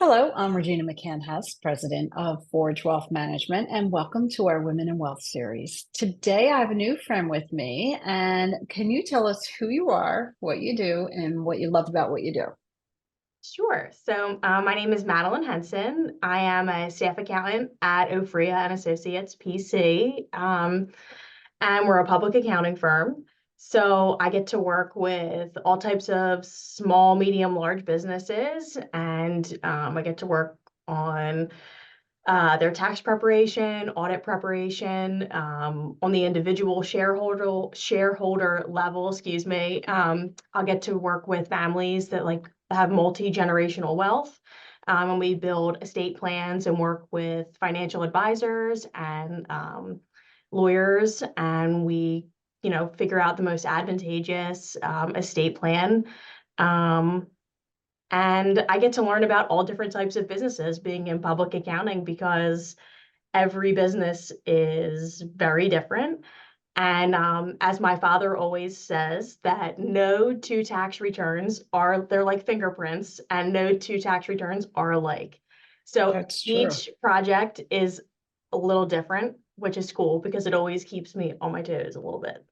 Hello, I'm Regina McCann-Hess, president of Forge Wealth Management, and welcome to our Women in Wealth series. Today, I have a new friend with me, and can you tell us who you are, what you do, and what you love about what you do? Sure. My name is Madeline Henson. I am a staff accountant at O'Fria Associates P.C. And we're a public accounting firm. So I get to work with all types of small, medium, large businesses, and I get to work on their tax preparation, audit preparation, on the individual shareholder level, excuse me. I'll get to work with families that have multi-generational wealth. And we build estate plans and work with financial advisors and lawyers, and we, figure out the most advantageous estate plan. Um, and I get to learn about all different types of businesses being in public accounting because every business is very different. And as my father always says, that no two tax returns they're like fingerprints, and no two tax returns are alike. So That's true. each project is a little different, which is cool because it always keeps me on my toes a little bit.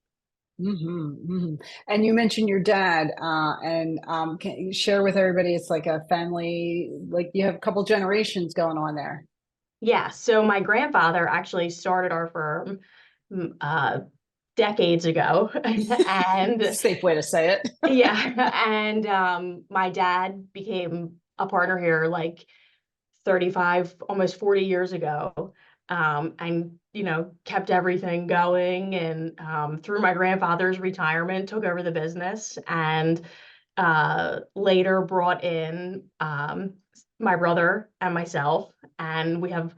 And you mentioned your dad, and can you share with everybody? It's like a family, like you have a couple generations going on there. Yeah, so my grandfather actually started our firm uh, decades ago. And Safe way to say it. yeah, and my dad became a partner here like 35, almost 40 years ago. And kept everything going, and through my grandfather's retirement, took over the business, and later brought in my brother and myself, and we have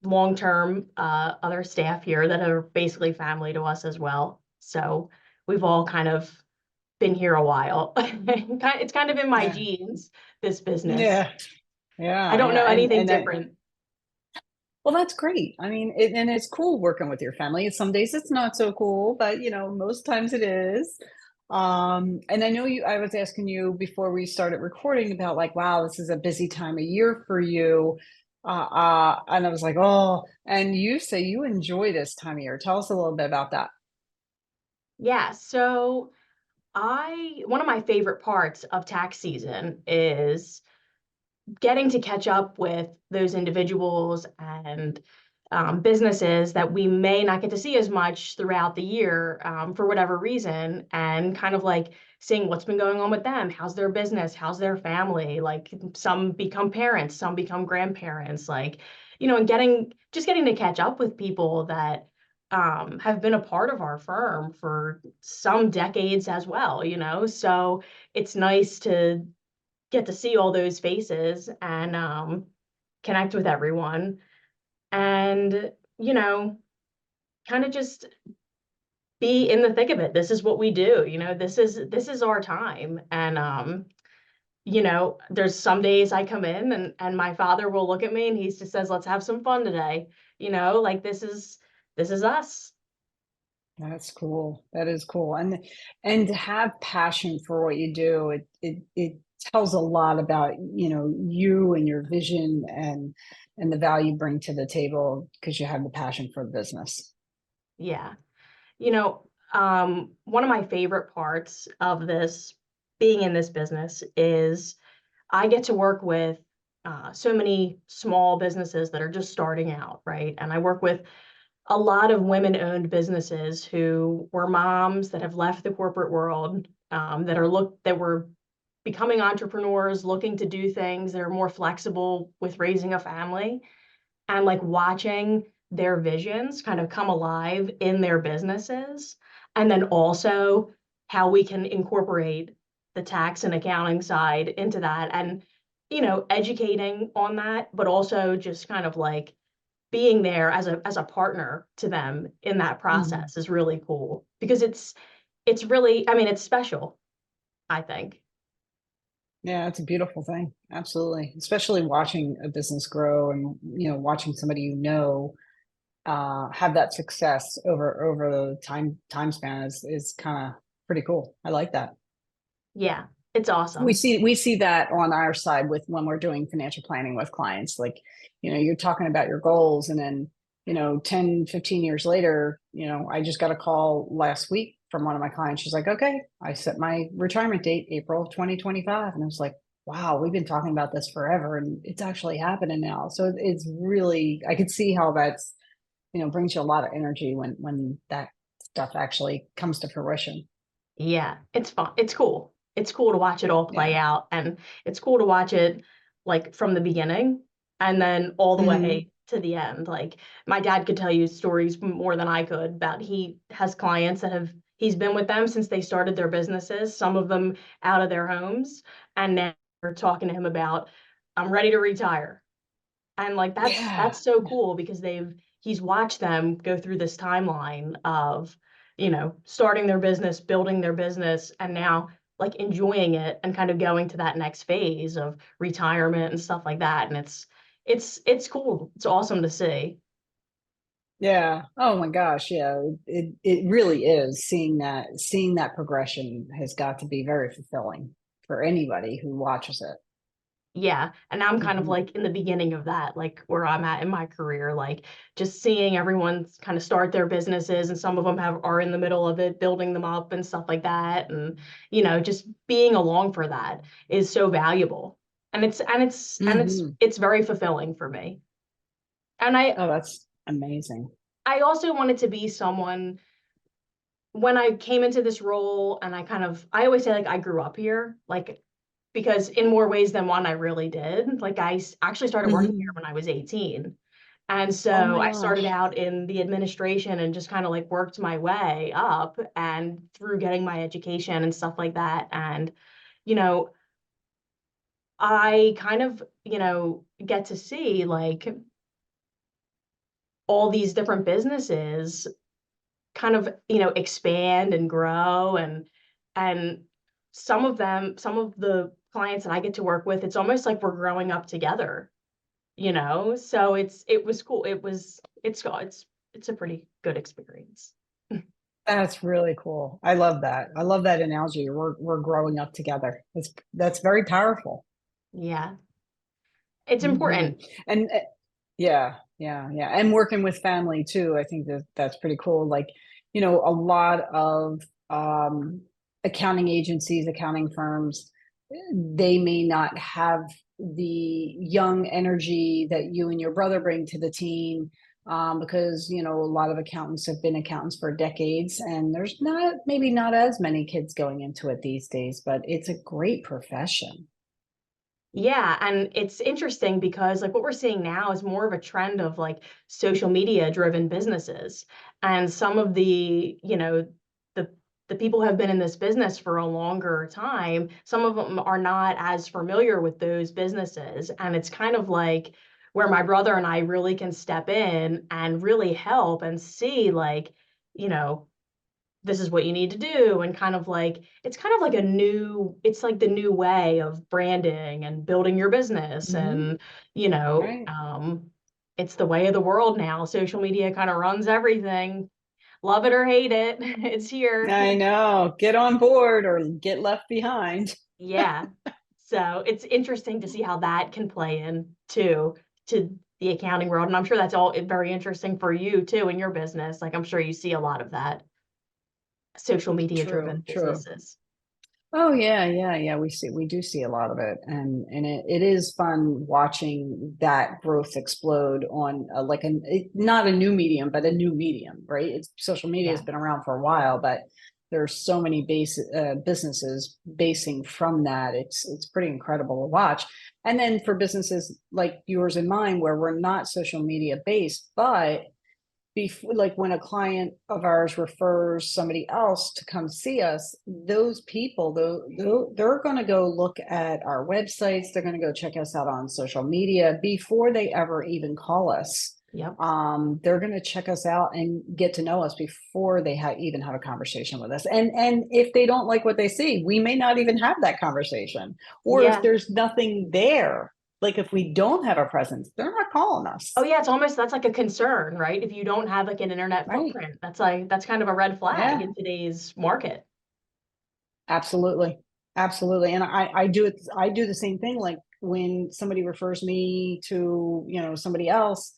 long-term other staff here that are basically family to us as well. So we've all kind of been here a while. It's kind of in my Yeah, genes, this business. yeah, I yeah, don't know yeah. anything And different. Well, that's great. I mean, and it's cool working with your family. Some days it's not so cool, but most times it is. And I know I was asking you before we started recording about like, wow, this is a busy time of year for you. And I was like, oh, and you say you enjoy this time of year. Tell us a little bit about that. Yeah, so I one of my favorite parts of tax season is getting to catch up with those individuals and businesses that we may not get to see as much throughout the year, for whatever reason, and kind of like seeing what's been going on with them. How's their business? How's their family? Like some become parents, some become grandparents, and getting to catch up with people that have been a part of our firm for some decades as well. So it's nice to get to see all those faces and connect with everyone, and you know kind of just be in the thick of it. This is what we do. This is our time. And there's some days I come in, and my father will look at me and he just says, let's have some fun today. Like this is us. That's cool. That is cool. And to have passion for what you do, it tells a lot about, you and your vision and the value you bring to the table because you have the passion for the business. Yeah. One of my favorite parts of this being in this business is I get to work with so many small businesses that are just starting out, right? And I work with a lot of women-owned businesses who were moms that have left the corporate world, that were becoming entrepreneurs, looking to do things that are more flexible with raising a family, and like watching their visions kind of come alive in their businesses, and then also how we can incorporate the tax and accounting side into that, and educating on that, but also just kind of like being there as a partner to them in that Mhm. process is really cool because it's really, I mean, it's special, I think. Yeah, it's a beautiful thing. Absolutely. Especially watching a business grow and, watching somebody have that success over the time span is kind of pretty cool. I like that. Yeah, It's We awesome. see that on our side with when we're doing financial planning with clients. Like, you're talking about your goals, and then, 10, 15 years later, I just got a call last week from one of my clients. She's like, okay, I set my retirement date, April of 2025. And I was like, wow, we've been talking about this forever and it's actually happening now. So it's really, I could see how that's, brings you a lot of energy when that stuff actually comes to fruition. Yeah, it's fun. It's cool. It's cool to watch it all play Yeah. out, and it's cool to watch it like from the beginning and then all the Hmm. way to the end. Like my dad could tell you stories more than I could about he has clients that have he's been with them since they started their businesses, some of them out of their homes, and now we're talking to him about I'm ready to retire. And like Yeah. that's so cool because he's watched them go through this timeline of, starting their business, building their business, and now like enjoying it and kind of going to that next phase of retirement and stuff like that. And it's cool. It's awesome to see. Yeah. Oh my gosh. Yeah. It really is, seeing that progression has got to be very fulfilling for anybody who watches it. Yeah. And I'm kind of Hmm. like in the beginning of that, like where I'm at in my career, like just seeing everyone kind of start their businesses and some of them are in the middle of it, building them up and stuff like that. And, just being along for that is so valuable. Hmm. It's very fulfilling for me. And Oh, that's amazing. I also wanted to be someone when I came into this role and I always say like I grew up here, like because in more ways than one, I really did. Like actually started working here Hmm. when I was 18. And Oh so my I started gosh. out in the administration and just kind of like worked my way up and through getting my education and stuff like that. And, you know, I kind of, get to see like all these different businesses kind of, expand and grow and some of the clients that I get to work with, it's almost like we're growing up together, So it was cool. It's a pretty good experience. That's really cool. I love that. I love that analogy. We're growing up together. That's very powerful. Yeah. It's Hmm. important. And yeah, yeah, yeah. And working with family too. I think that's pretty cool. Like, a lot of accounting agencies, accounting firms, they may not have the young energy that you and your brother bring to the team. Because a lot of accountants have been accountants for decades, and there's maybe not as many kids going into it these days, but it's a great profession. Yeah, and it's interesting because like what we're seeing now is more of a trend of like social media driven businesses. And some of the the people who have been in this business for a longer time, some of them are not as familiar with those businesses. And it's kind of like where my brother and I really can step in and really help and see like, you know, this is what you need to do and it's kind of like it's like the new way of branding and building your business Hmm. and Right. it's the way of the world now. Social media kind of runs everything, love it or hate it. It's here. I know. Get on board or get left behind. Yeah, so it's interesting to see how that can play in to the accounting world, and I'm sure that's all very interesting for you too in your business. Like I'm sure you see a lot of that social media True, driven true. businesses. Oh yeah, yeah, yeah. We do see a lot of it, and it is fun watching that growth explode on like not a new medium, but a new medium, right? It's social media has Yeah. been around for a while, but there's so many businesses basing from that. It's pretty incredible to watch. And then for businesses like yours and mine, where we're not social media based, but before, like when a client of ours refers somebody else to come see us, those people though they're going to go look at our websites, they're going to go check us out on social media before they ever even call us. Yep. They're going to check us out and get to know us before they even have a conversation with us, and if they don't like what they see, we may not even have that conversation, or if Yeah. there's nothing there, like if we don't have a presence, they're not calling Oh us. yeah, it's almost that's like a concern, right? If you don't have like an internet Right. footprint, that's kind of a red flag Yeah. in today's market. Absolutely. Absolutely. And I do the same thing. Like when somebody refers me to, somebody else,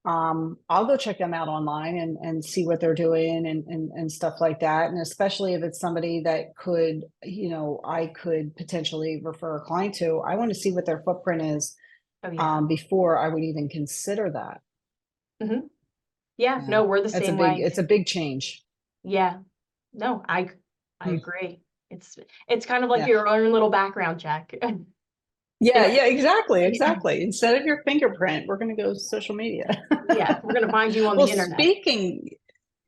I'll go check them out online and see what they're doing and stuff like that. And especially if it's somebody that could, I could potentially refer a client to, I want to see what their footprint is, Oh yeah. before I would even consider that. Hmm. Yeah, Yeah. no, we're the same way. It's a big change. Yeah. No, I Hmm. agree. It's kind of like Yeah. your own little background check. You Yeah. know, Yeah. Exactly. yeah, Exactly. Instead of your fingerprint, we're going to go social media. yeah, we're gonna find you on Well, the internet. speaking,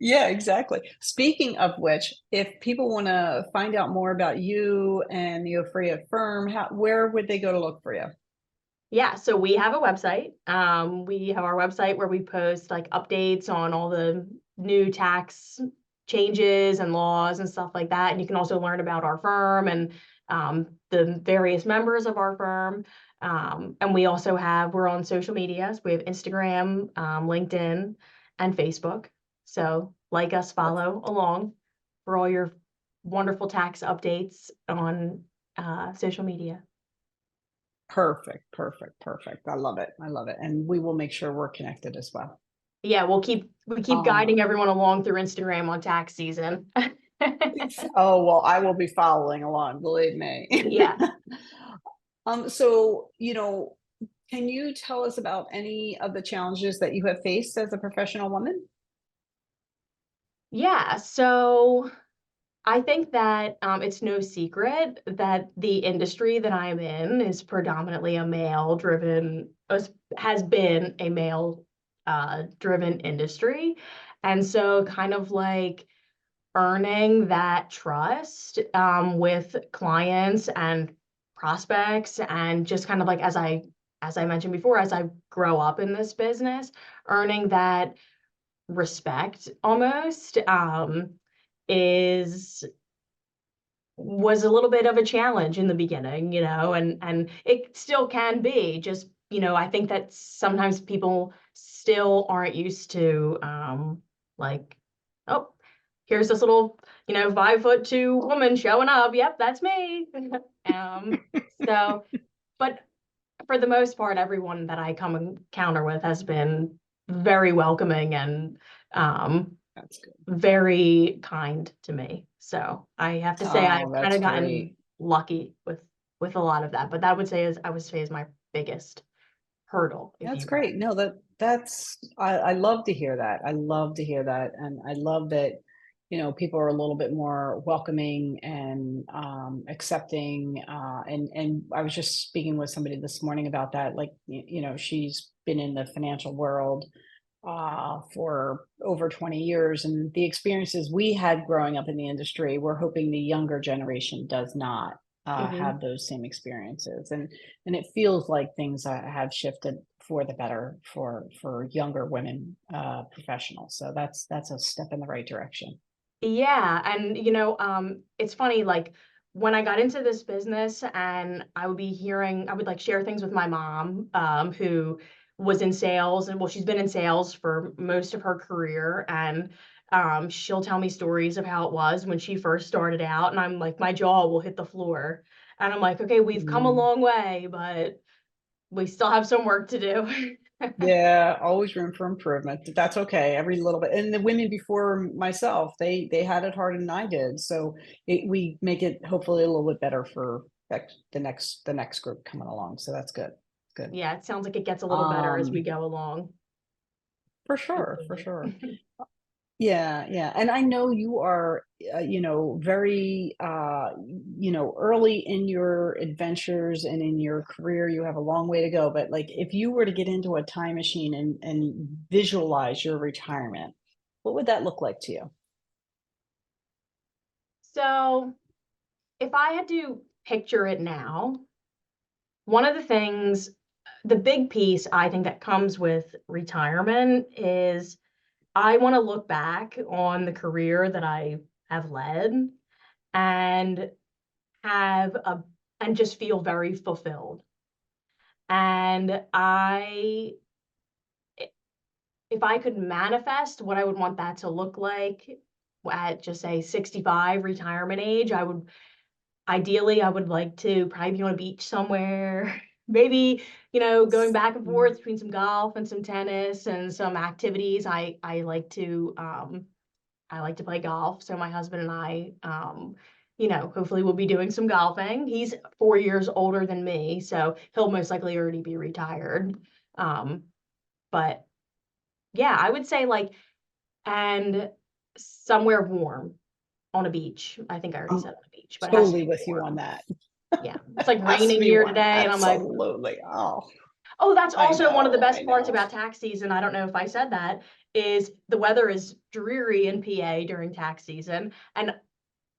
yeah, exactly. Speaking of which, if people want to find out more about you and the O'Fria firm, where would they go to look for you? Yeah, so we have a website. We have our website where we post like updates on all the new tax changes and laws and stuff like that. And you can also learn about our firm and the various members of our firm. And we also we're on social media. So we have Instagram, LinkedIn, and Facebook. So like us, follow along for all your wonderful tax updates on social media. Perfect, perfect, perfect. I love it. I love it. And we will make sure we're connected as well. Yeah, we keep Uh, guiding everyone along through Instagram on tax season. oh, well, I will be following along, believe me. Yeah. So, can you tell us about any of the challenges that you have faced as a professional woman? Yeah, so I think that it's no secret that the industry that I'm in is predominantly a male driven, has been a male driven industry. And so kind of like earning that trust with clients and prospects and just kind of like as I mentioned before, as I grow up in this business, earning that respect almost is was a little bit of a challenge in the beginning, and it still can be. Just, I think that sometimes people still aren't used to like, oh, here's this little, 5'2" woman showing up. Yep, that's me. um, so, but for the most part, everyone that I come encounter with has been very welcoming and That's good. very kind to me. So I have to say Oh, I've kind that's of great. gotten lucky with a lot of that. But that would say is I would say is my biggest hurdle, if That's you will. great. No, I love to hear that. I love to hear that. And I love that, people are a little bit more welcoming and accepting. And I was just speaking with somebody this morning about that. Like, she's been in the financial world for over 20 years. And the experiences we had growing up in the industry, we're hoping the younger generation does not Hmm. have those same experiences. And it feels like things have shifted for the better for younger women professionals. So that's a step in the right direction. Yeah, and it's funny, like when I got into this business and I would like share things with my mom, who was in sales and well, she's been in sales for most of her career, and she'll tell me stories of how it was when she first started out, and I'm like, my jaw will hit the floor, and I'm like, okay, we've come a Mm. long way, but we still have some work to do. Yeah, always room for improvement. But that's okay. Every little bit. And the women before myself, they had it harder than I did. So we make it hopefully a little bit better for the next group coming along. So that's good. Good. Yeah, it sounds like it gets a little better as we Um, go along. for sure, for Hopefully. sure. Yeah, yeah. And I know you are, very, early in your adventures and in your career, you have a long way to go. But like, if you were to get into a time machine and visualize your retirement, what would that look like to you? So, if I had to picture it now, one of the things, the big piece I think that comes with retirement is I want to look back on the career that I have led and have a and just feel very fulfilled. And if I could manifest what I would want that to look like at just say 65 retirement age, Ideally, I would like to probably be on a beach somewhere. Maybe, going back and forth between some golf and some tennis and some activities. I like to play golf. So my husband and I, hopefully we'll be doing some golfing. He's 4 years older than me, so he'll most likely already be retired. Um, but yeah, I would say like, and somewhere warm on a beach. I think I already I'm said on a beach, but it has to totally be with you on warm. that. Yeah, it's like Has to raining be here warm. today, and I'm like, Absolutely. Oh, oh, that's I also one of the know. I best parts know. about tax season. I don't know if I said that, is the weather is dreary in PA during tax season, and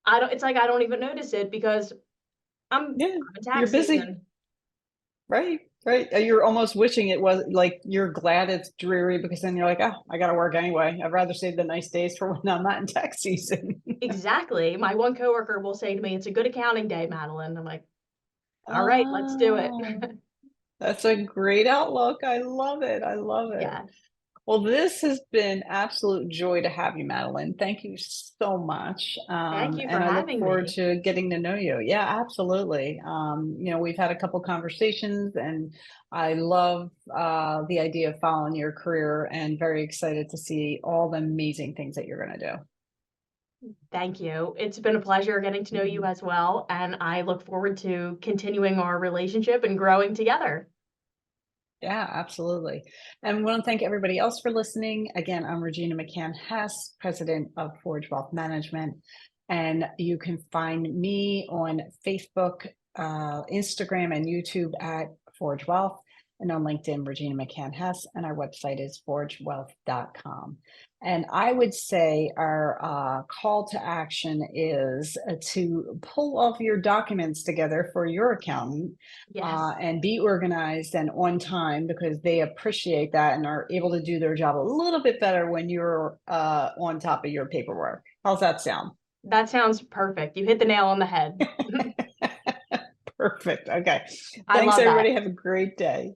it's like I don't even notice it because Yeah, I'm in you're tax busy. season. Right, right. You're almost wishing it was like you're glad it's dreary because then you're like, oh, I got to work anyway. I'd rather save the nice days for when I'm not in tax season. Exactly. My one coworker will say to me, "It's a good accounting day, Madeline." I'm like, "All right, let's do it." Oh, that's a great outlook. I love it. I love it. Yeah. Well, this has been absolute joy to have you, Madeline. Thank you so much. Thank you for And I look having forward me. to getting to know you. Yeah, absolutely. We've had a couple conversations and I love the idea of following your career and very excited to see all the amazing things that you're going to Thank you. It's been a pleasure getting to know you do. as well, and I look forward to continuing our relationship and growing together. Yeah, absolutely. And I want to thank everybody else for listening. Again, I'm Regina McCann Hess, president of Forge Wealth Management. And you can find me on Facebook, Instagram, and YouTube at Forge Wealth, and on LinkedIn, Regina McCann Hess. And our website is forgewealth.com. And I would say our call to action is to pull all of your documents together for your accountant Yes, and be organized and on time because they appreciate that and are able to do their job a little bit better when you're on top of your paperwork. How's that sound? that sounds perfect. You hit the nail on the head. Perfect. Okay. I Thanks, love that. everybody. Have a great day.